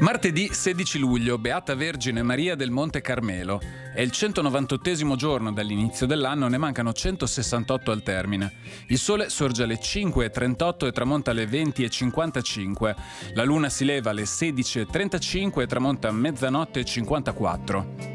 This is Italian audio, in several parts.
Martedì 16 luglio, Beata Vergine Maria del Monte Carmelo. È il 198° giorno dall'inizio dell'anno, ne mancano 168 al termine. Il sole sorge alle 5:38 e tramonta alle 20:55. La luna si leva alle 16:35 e tramonta a mezzanotte e 54.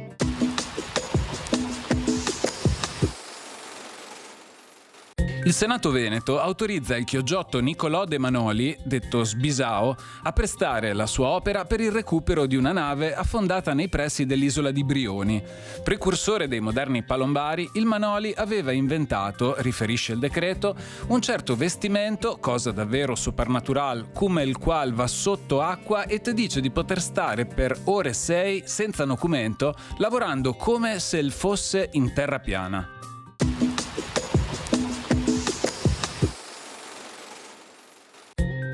Il Senato Veneto autorizza il chioggiotto Nicolò De Manoli, detto Sbisao, a prestare la sua opera per il recupero di una nave affondata nei pressi dell'isola di Brioni. Precursore dei moderni palombari, il Manoli aveva inventato, riferisce il decreto, un certo vestimento, cosa davvero supernatural, come il qual va sotto acqua e ti dice di poter stare per ore 6 senza nocumento, lavorando come se il fosse in terra piana.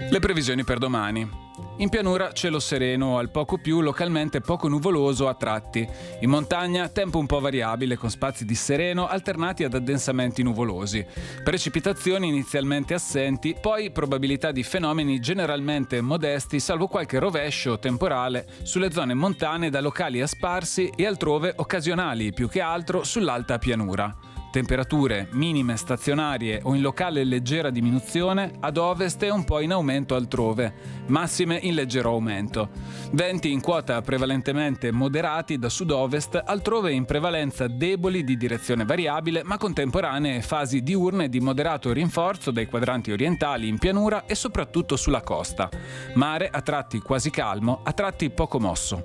Le previsioni per domani. In pianura cielo sereno, al poco più localmente poco nuvoloso a tratti. In montagna tempo un po' variabile con spazi di sereno alternati ad addensamenti nuvolosi. Precipitazioni inizialmente assenti, poi probabilità di fenomeni generalmente modesti salvo qualche rovescio temporale sulle zone montane da locali a sparsi e altrove occasionali, più che altro sull'alta pianura. Temperature minime stazionarie o in locale leggera diminuzione ad ovest e un po' in aumento altrove, massime in leggero aumento. Venti in quota prevalentemente moderati da sud-ovest, altrove in prevalenza deboli di direzione variabile ma contemporanee fasi diurne di moderato rinforzo dai quadranti orientali in pianura e soprattutto sulla costa. Mare a tratti quasi calmo, a tratti poco mosso.